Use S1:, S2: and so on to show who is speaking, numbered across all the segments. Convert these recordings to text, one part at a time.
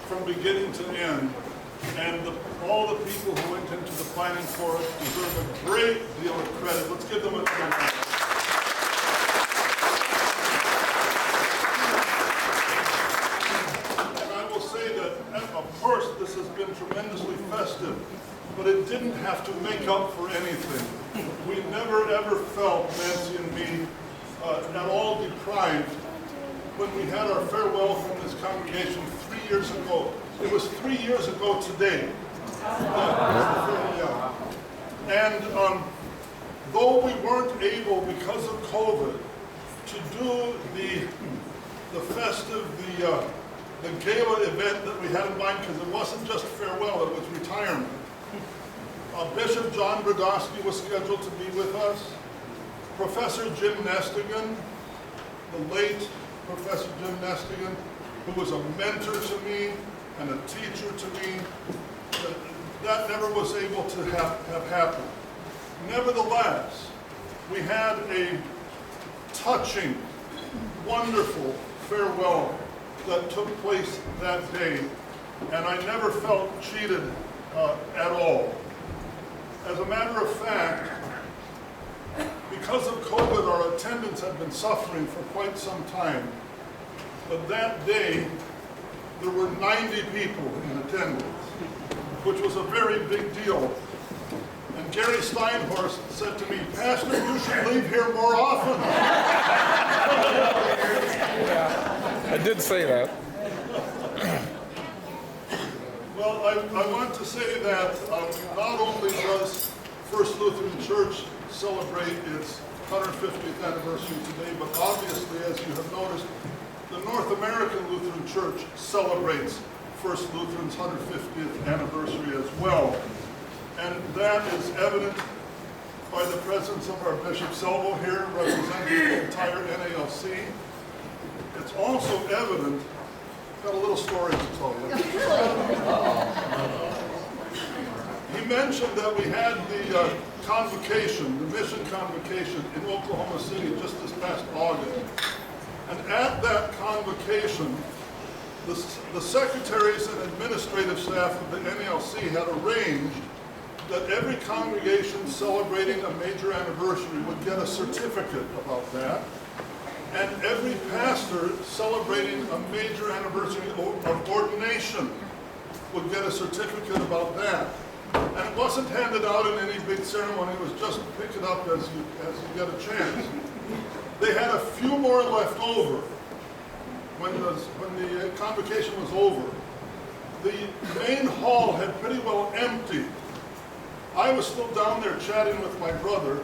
S1: from beginning to end. And all the people who went into the planning for it deserve a great deal of credit. Let's give them a round. And I will say that, of course, this has been tremendously festive, but it didn't have to make up for anything. We never ever felt, Nancy and me, at all deprived when we had our farewell from this congregation 3 years ago. It was 3 years ago today. And though we weren't able, because of COVID, to do the festive, the gala event that we had in mind, because it wasn't just farewell, it was retirement. Bishop John Brodowski was scheduled to be with us. Professor Jim Nestigan, the late Professor Jim Nestigan, who was a mentor to me and a teacher to me, that never was able to have happened. Nevertheless, we had a touching, wonderful farewell that took place that day, and I never felt cheated at all. As a matter of fact, because of COVID, our attendance had been suffering for quite some time. But that day, there were 90 people in attendance, which was a very big deal. And Gary Steinhorst said to me, "Pastor, you should leave here more often."
S2: Yeah, I did say that.
S1: Well, I want to say that not only does First Lutheran Church celebrate its 150th anniversary today, but obviously, as you have noticed, the North American Lutheran Church celebrates First Lutheran's 150th anniversary as well. And that is evident by the presence of our Bishop Selvo here, representing the entire NALC. It's also evident, got a little story to tell you. He mentioned that we had the convocation, the mission convocation in Oklahoma City just this past August. And at that convocation, the secretaries and administrative staff of the NALC had arranged that every congregation celebrating a major anniversary would get a certificate about that. And every pastor celebrating a major anniversary of ordination would get a certificate about that. And it wasn't handed out in any big ceremony, it was just pick it up as you get a chance. They had a few more left over when the convocation was over. The main hall had pretty well emptied. I was still down there chatting with my brother.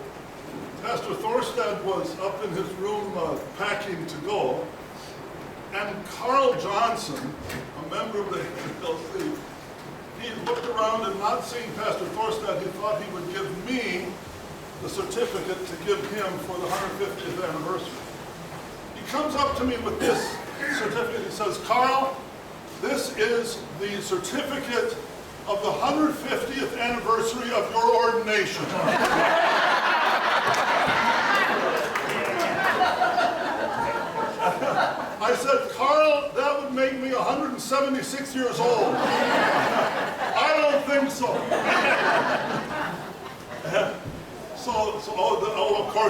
S1: Pastor Thorstad was up in his room packing to go. And Carl Johnson, a member of the NLC, he looked around and not seeing Pastor Thorstad, he thought he would give me the certificate to give him for the 150th anniversary. He comes up to me with this certificate. He says, "Carl, this is the certificate of the 150th anniversary of your ordination." I said, "Carl, that would make me 176 years old." "I don't think so."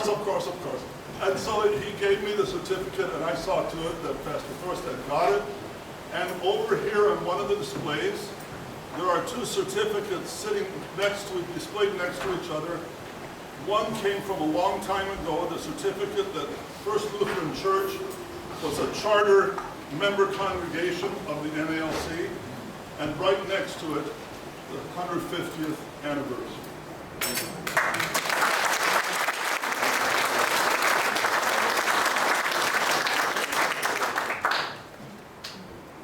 S1: Of course. And so he gave me the certificate, and I saw to it that Pastor Thorstad got it. And over here on one of the displays, there are two certificates sitting displayed next to each other. One came from a long time ago, the certificate that First Lutheran Church was a charter member congregation of the NALC, and right next to it, the 150th anniversary.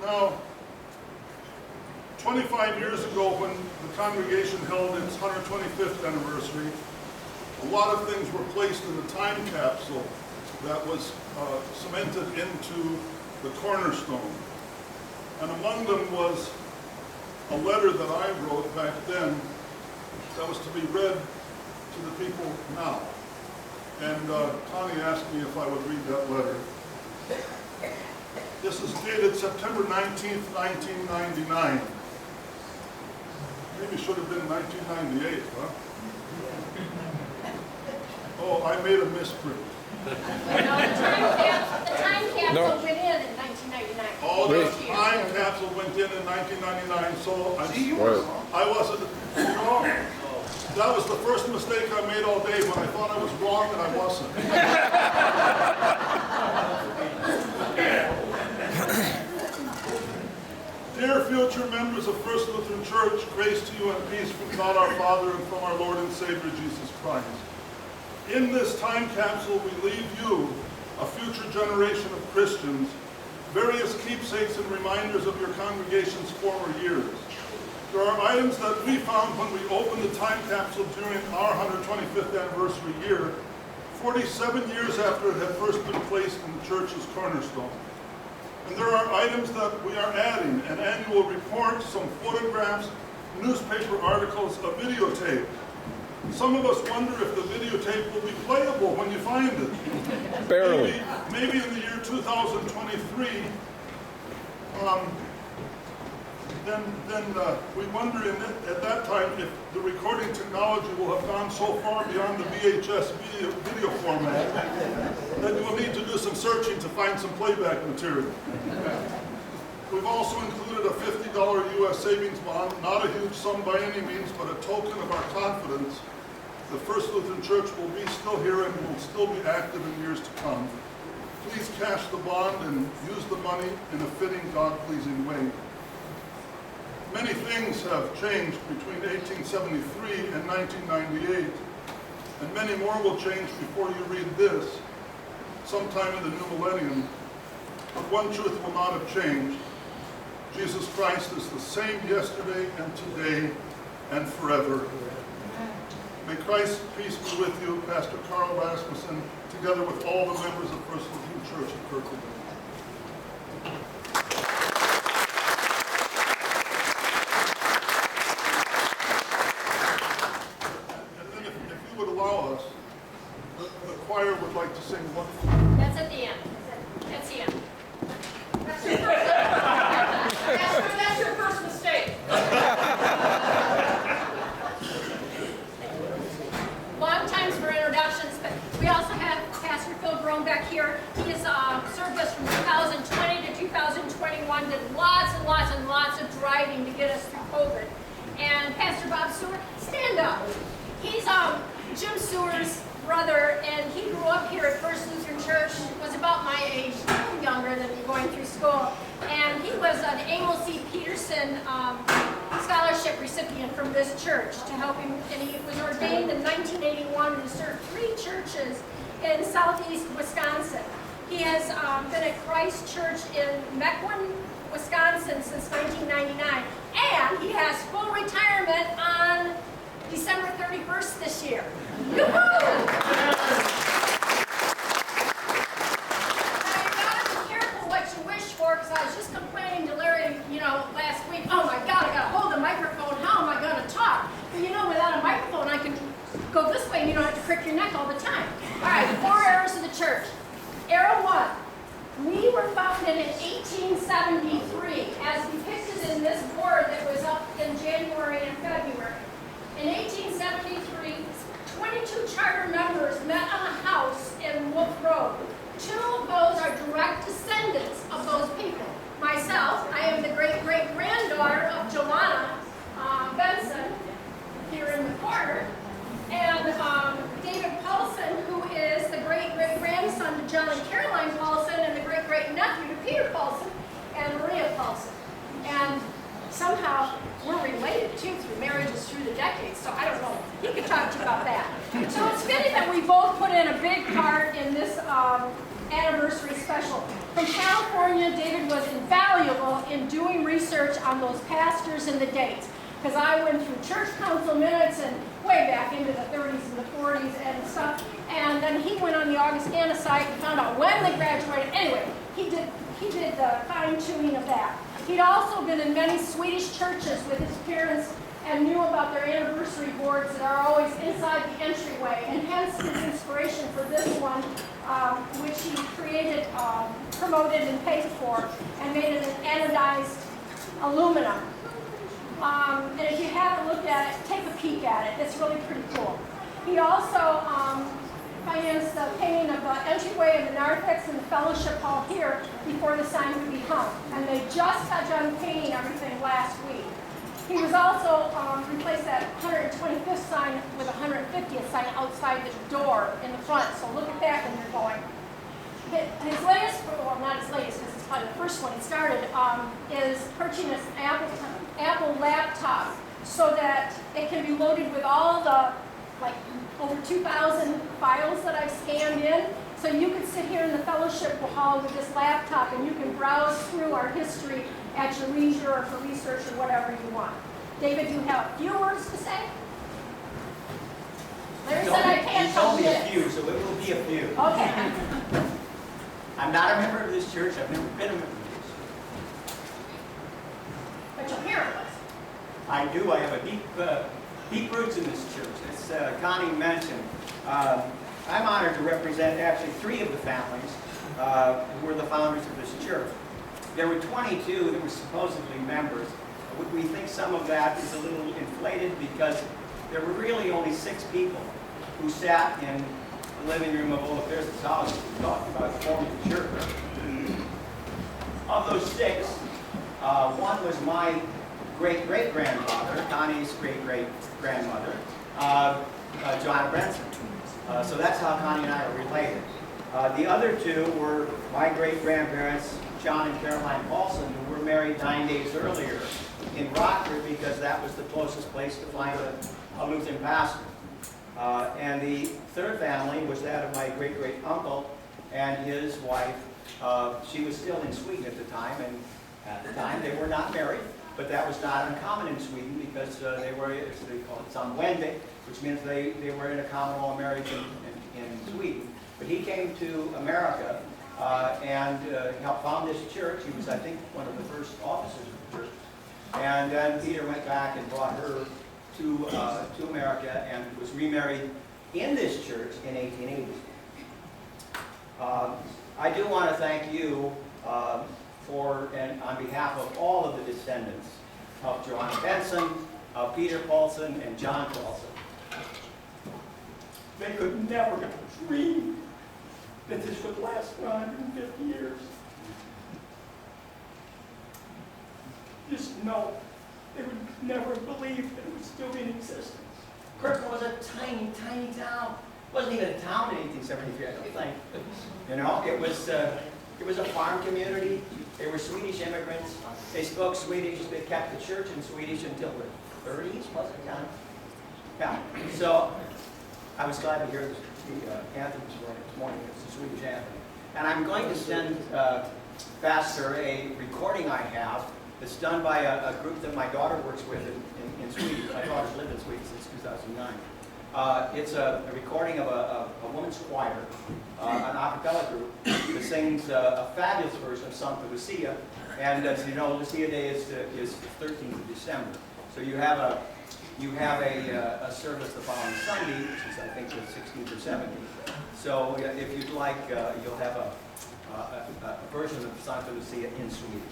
S1: Now, 25 years ago, when the congregation held its 125th anniversary, a lot of things were placed in the time capsule that was cemented into the cornerstone. And among them was a letter that I wrote back then that was to be read to the people now. And Connie asked me if I would read that letter. This is dated September 19th, 1999. Maybe should have been 1998, huh? Oh, I made a misprint.
S3: No, the time capsule
S2: No.
S3: went in 1999.
S1: Oh, the
S2: Wait.
S1: time capsule went in 1999, so
S2: Right.
S1: I wasn't, no. That was the first mistake I made all day when I thought I was wrong and I wasn't. Dear future members of First Lutheran Church, grace to you and peace from God our Father and from our Lord and Savior Jesus Christ. In this time capsule, we leave you, a future generation of Christians, various keepsakes and reminders of your congregation's former years. There are items that we found when we opened the time capsule during our 125th anniversary year, 47 years after it had first been placed in the church's cornerstone. And there are items that we are adding: an annual report, some photographs, newspaper articles, a videotape. Some of us wonder if the videotape will be playable when you find it.
S2: Barely.
S1: Maybe in the year 2023, then we wonder at that time if the recording technology will have gone so far beyond the VHS video format that you will need to do some searching to find some playback material. We've also included a $50 U.S. savings bond, not a huge sum by any means, but a token of our confidence the First Lutheran Church will be still here and will still be active in years to come. Please cash the bond and use the money in a fitting, God-pleasing way. Many things have changed between 1873 and 1998, and many more will change before you read this, sometime in the new millennium. But one truth will not have changed. Jesus Christ is the same yesterday and today and forever. May Christ's peace be with you, Pastor Carl Rasmussen, together with all the members of First Lutheran Church of Kirkland. And then if you would allow us, the choir would like to sing one.
S3: That's at the end. That's the end. That's your first mistake. Long times for introductions, but we also have Pastor Phil Groen back here. He has served us from 2020 to 2021, did lots and lots and lots of driving to get us through COVID. And Pastor Bob Seward, stand up. He's Jim Seward's brother, and he grew up here at First Lutheran Church, was about my age, a little younger than me going through school. And he was an Emil C. Peterson scholarship recipient from this church to help him, and he was ordained in 1981 and served 3 churches in southeast Wisconsin. He has been at Christ Church in Mequon, Wisconsin since 1999, and he has full retirement on December 31st this year. Yoo-hoo! Because I was just complaining to Larry, last week, oh my God, I got to hold the microphone, how am I going to talk? But without a microphone, I can go this way and you don't have to crick your neck all the time. All right, 4 eras of the church. Era 1, we were founded in 1873, as depicted in this board that was up in January and February. In 1873, 22 charter members met on a house in Wolf Road. 2 of those are direct descendants of those people. Myself, I am the great-great-granddaughter of Joanna Benson, here in the corner, and David Paulson, who is the great-great-grandson to John and Caroline Paulson, and the great-great-nephew to Peter Paulson and Maria Paulson. And somehow we're related too through marriages through the decades, so I don't know. He could talk to you about that. So it's fitting that we both put in a big part in this anniversary special. From California, David was invaluable in doing research on those pastors and the dates, because I went through church council minutes and way back into the 30s and the 40s and stuff, and then he went on the Augustana site and found out when they graduated. Anyway, he did the fine-tuning of that. He'd also been in many Swedish churches with his parents and knew about their anniversary boards that are always inside the entryway, and hence his inspiration for this one, which he created promoted and paid for and made it an anodized aluminum. And if you haven't looked at it, take a peek at it. It's really pretty cool. He also financed the painting of the entryway of the narthex and the fellowship hall here before the sign could be hung. And they just got done painting everything last week. He was also replaced that 125th sign with a 150th sign outside the door in the front. So look at that when you're going. His latest, well, not his latest, because it's probably the first one he started, is purchasing an Apple laptop so that it can be loaded with all the, like, over 2,000 files that I've scanned in. So you can sit here in the fellowship hall with this laptop and you can browse through our history at your leisure or for research or whatever you want. David, do you have a few words to say? Larry said I can't tell
S4: Only
S3: you.
S4: a few, so it will be a few.
S3: Okay.
S4: I'm not a member of this church. I've never been a member of this church.
S3: But your parent was.
S4: I do. I have a deep roots in this church. As Connie mentioned, I'm honored to represent actually 3 of the families who were the founders of this church. There were 22 that were supposedly members. We think some of that is a little inflated because there were really only 6 people who sat in the living room of Old Affairs College and talked about forming the church. Of those 6, one was my great-great-grandfather, Connie's great-great-grandmother, John Benson. So that's how Connie and I are related. The other 2 were my great-grandparents, John and Caroline Paulson, who were married 9 days earlier in Rockford because that was the closest place to find a Lutheran pastor. And the 3rd family was that of my great-great-uncle and his wife. She was still in Sweden at the time, and at the time they were not married, but that was not uncommon in Sweden because they were, as they call it, samboende, which means they were in a common law marriage in Sweden. But he came to America and helped found this church. He was, I think, one of the first officers of the church. And then Peter went back and brought her to America and was remarried in this church in 1880. I do want to thank you and on behalf of all of the descendants of John Benson, of Peter Paulson, and John Paulson. They could never dream that this would last for 150 years. Just know they would never believe that it would still be in existence. Kirkland was a tiny, tiny town. It wasn't even a town in 1873, I don't think. You know, it was a farm community. They were Swedish immigrants. They spoke Swedish. They kept the church in Swedish until the 30s, wasn't it, Connie? Yeah. So I was glad to hear the anthem this morning. It's a Swedish anthem. And I'm going to send Pastor a recording I have that's done by a group that my daughter works with in Sweden. My daughter's lived in Sweden since 2009. It's a recording of a woman's choir, an a cappella group that sings a fabulous version of Santa Lucia. And as you know, Lucia Day is the 13th of December. So you have a service the following Sunday, which is I think the 16th or 17th. So if you'd like, you'll have a version of Santa Lucia in Swedish.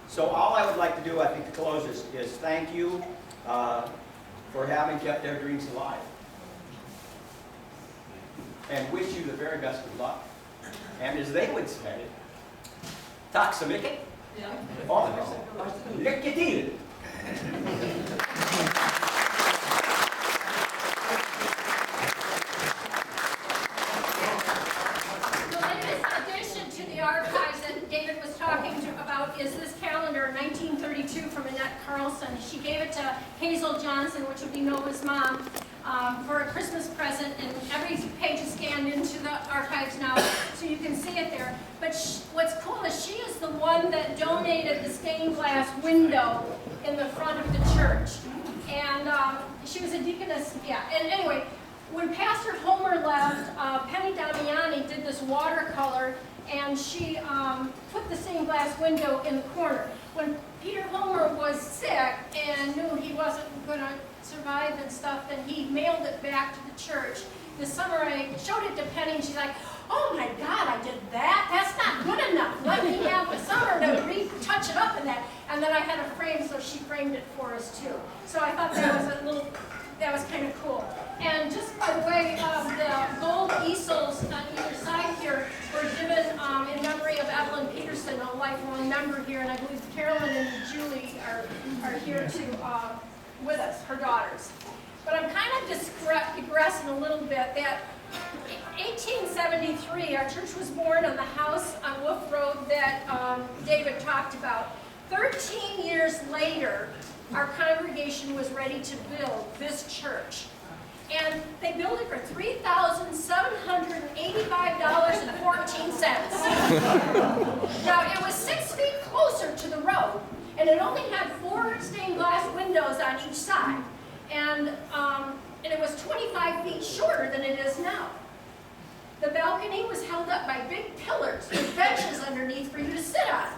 S4: So all I would like to do, I think, to close is thank you for having kept their dreams alive. And wish you the very best of luck. And as they would say, tack så mycket. Lycka till!
S3: David was talking about is this calendar 1932 from Annette Carlson. She gave it to Hazel Johnson, which would be Nova's mom, for a Christmas present, and every page is scanned into the archives now, so you can see it there. But what's cool is she is the one that donated the stained glass window in the front of the church. And she was a deaconess, yeah. And anyway, when Pastor Homer left, Penny Damiani did this watercolor, and she put the stained glass window in the corner. When Peter Homer was sick and knew he wasn't going to survive and stuff, then he mailed it back to the church. This summer I showed it to Penny, and she's like, "Oh my God, I did that? That's not good enough. framed, so she framed it for us too. So I thought that was kind of cool. And just by the way, the gold easels on either side here were given in memory of Evelyn Peterson, a lifelong member here, and I believe Carolyn and Julie are here too with us, her daughters. But I'm kind of digressing a little bit. That 1873, our church was born on the house on Wolf Road that David talked about. 13 years later, our congregation was ready to build this church. And they built it for $3,785.14. Now, it was 6 feet closer to the road, and it only had 4 stained glass windows on each side. And it was 25 feet shorter than it is now. The balcony was held up by big pillars with benches underneath for you to sit on.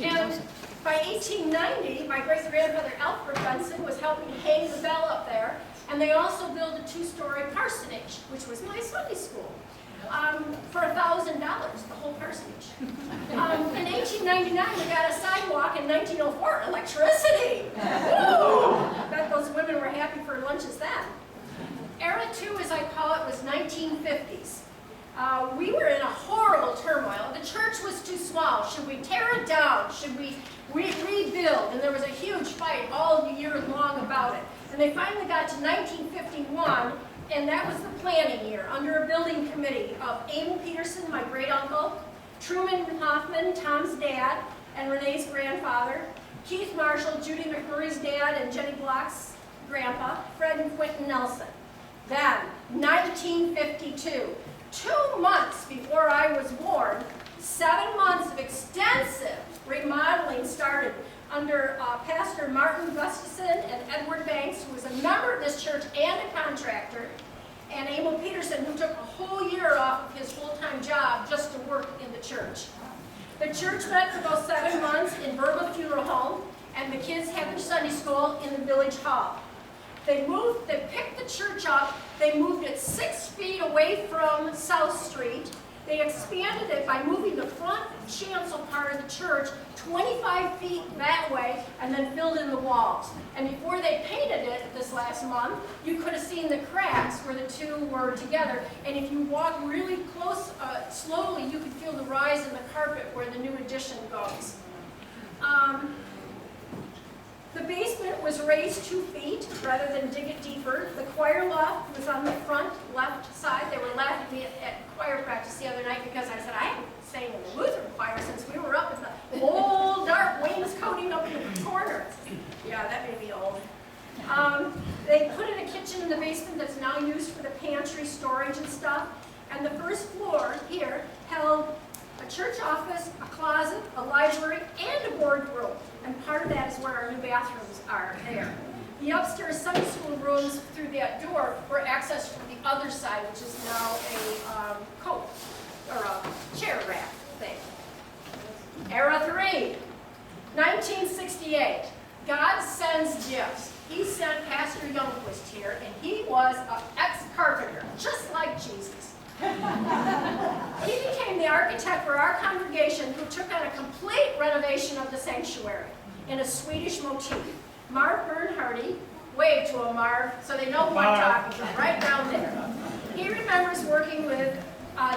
S3: And by 1890, my great-grandfather Alfred Benson was helping hang the bell up there, and they also built a 2-story parsonage, which was my Sunday school, for $1,000, the whole parsonage. In 1899, we got a sidewalk. In 1904, electricity. Woo! I bet those women were happy for lunches then. Era 2, as I call it, was 1950s. We were in a horrible turmoil. The church was too small. Should we tear it down? Should we rebuild? And there was a huge fight all year long about it. And they finally got to 1951, and that was the planning year, under a building committee of Emil Peterson, my great-uncle, Truman Hoffman, Tom's dad, and Renee's grandfather, Keith Marshall, Judy McMurray's dad, and Jenny Block's grandpa, Fred and Quentin Nelson. Then, 1952, 2 months before I was born, 7 months of extensive remodeling started under Pastor Martin Gustafson and Edward Banks, who was a member of this church and a contractor, and Emil Peterson, who took a whole year off of his full-time job just to work in the church. The church met for those 7 months in Verba Funeral Home, and the kids had their Sunday school in the village hall. They picked the church up, they moved it 6 feet away from South Street. They expanded it by moving the front chancel part of the church 25 feet that way, and then filled in the walls. And before they painted it this last month, you could have seen the cracks where the two were together. And if you walk really close, slowly, you could feel the rise in the carpet where the new addition goes. The basement was raised 2 feet rather than dig it deeper. The choir loft was on the front left side. They were laughing at me at choir practice the other night because I said, I haven't sang in the Lutheran choir since we were up in the old dark wainscoting up in the corner. Yeah, that made me old. They put in a kitchen in the basement that's now used for the pantry storage and stuff. And the first floor here held a church office, a closet, a library, and a boardroom. And part of that is where our new bathrooms are there. The upstairs Sunday school rooms through that door were accessed from the other side, which is now a coat or a chair rack thing. Era 3, 1968. God sends gifts. He sent Pastor Youngquist here, and he was an ex-carpenter, just like Jesus. He became the architect for our congregation, who took on a complete renovation of the sanctuary in a Swedish motif. Marv Bernhardy, wave to him, Marv, so they know who I'm talking about, right down there. He remembers working with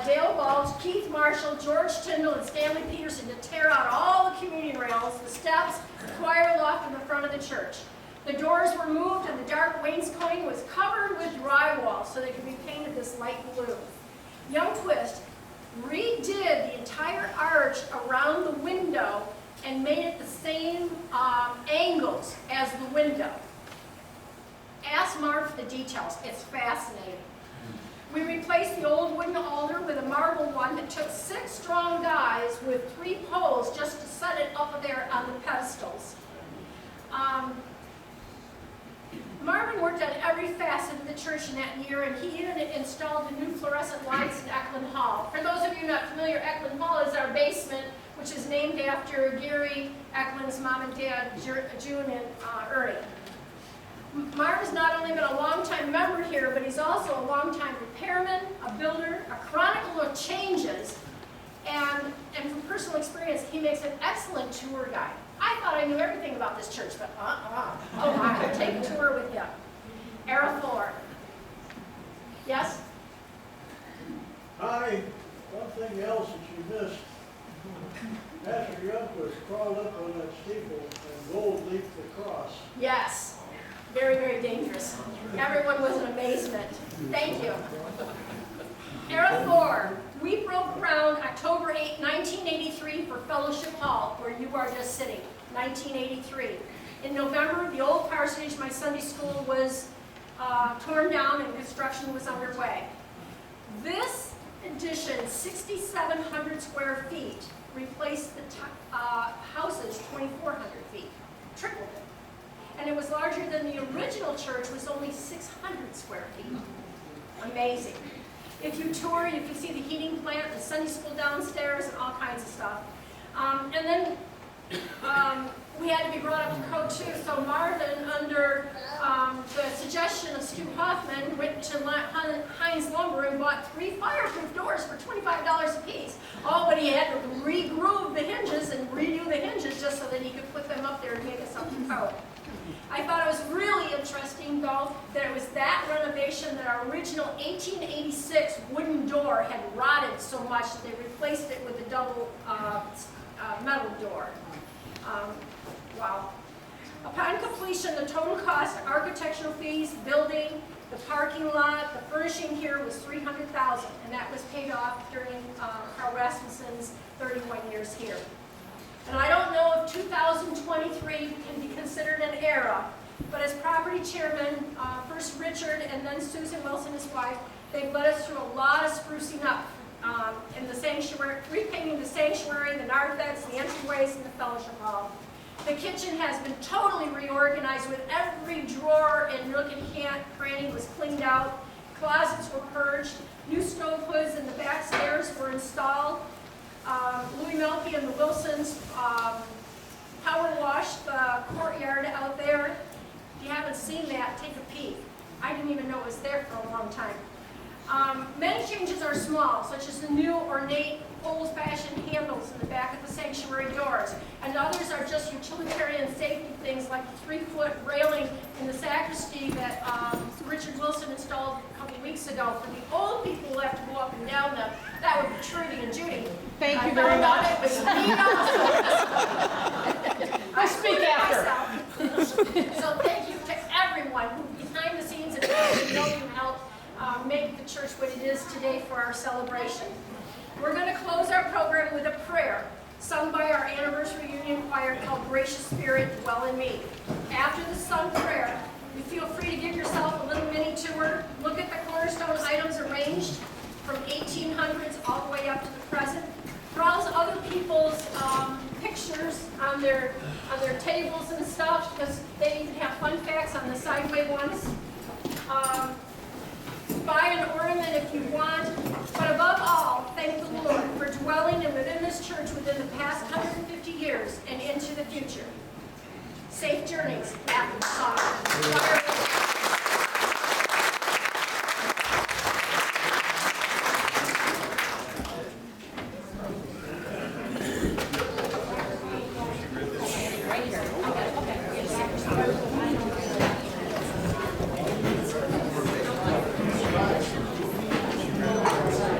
S3: Dale Balch, Keith Marshall, George Tyndall, and Stanley Peterson to tear out all the communion rails, the steps, the choir loft in the front of the church. The doors were moved, and the dark wainscoting was covered with drywall so they could be painted this light blue. Youngquist redid the entire arch around the window and made it the same angles as the window. Ask Marv for the details. It's fascinating. We replaced the old wooden altar with a marble one that took 6 strong guys with 3 poles just to set it up there on the pedestals. Marvin worked on every facet of the church in that year, and he even installed the new fluorescent lights in Eklund Hall. For those of you not familiar, Eklund Hall is our basement, which is named after Gary Eklund's mom and dad, June and Ernie. Marv has not only been a longtime member here, but he's also a longtime repairman, a builder, a chronicler of changes, and from personal experience, he makes an excellent tour guide. I thought I knew everything about this church, but Oh my, take a tour with you. Era 4. Yes?
S5: Hi, one thing else that you missed. Pastor Youngquist crawled up on that steeple and gold leafed the cross.
S3: Yes. Very, very dangerous. Everyone was in amazement. Thank you. Era 4. We broke ground October 8, 1983 for Fellowship Hall, where you are just sitting. 1983. In November, the old parsonage, my Sunday school, was torn down and construction was underway. This addition, 6,700 square feet, replaced the house's 2,400 feet, tripled it. And it was larger than the original church, was only 600 square feet. Amazing. If you tour, you can see the heating plant, the Sunday school downstairs, and all kinds of stuff. And then we had to be brought up to code too. So Marvin, under the suggestion of Stu Hoffman, went to Heinz Lumber and bought 3 fireproof doors for $25 a piece. Oh, but he had to re-groove the hinges and redo the hinges just so that he could put them up there and make us up to code. I thought it was really interesting, though, that it was that renovation that our original 1886 wooden door had rotted so much that they replaced it with a double metal door. Wow. Upon completion, the total cost, architectural fees, building, the parking lot, the furnishing here was $300,000, and that was paid off during Carl Rasmussen's 31 years here. And I don't know if 2023 can be considered an era, but as property chairman, first Richard and then Susan Wilson, his wife, they've led us through a lot of sprucing up in the sanctuary, repainting the sanctuary, the narthex, the entryways, and the fellowship hall. The kitchen has been totally reorganized with every drawer and nook and cranny was cleaned out. Closets were purged. New stove hoods in the back stairs were installed. Louis Melke and the Wilsons power washed the courtyard out there. If you haven't seen that, take a peek. I didn't even know it was there for a long time. Many changes are small, such as the new ornate old-fashioned handles in the back of the sanctuary doors, and others are just utilitarian safety things like the 3-foot railing in the sacristy that Richard Wilson installed a couple weeks ago for the old people who have to go up and down them. That would be Trudy and Judy.
S6: Thank you very much.
S3: It was me also.
S6: I speak after.
S3: So thank you to everyone who behind the scenes and helped make the church what it is today for our celebration. We're going to close our program with a prayer sung by our anniversary union choir called Gracious Spirit, Dwell in Me. After the sung prayer, you feel free to give yourself a little mini tour. Look at the cornerstone items arranged from 1800s all the way up to the present. Browse other people's pictures on their tables and stuff, because they even have fun facts on the sideway ones. Buy an ornament if you want, but above all, thank the Lord for dwelling and within this church within the past 150 years and into the future. Safe journeys after the song.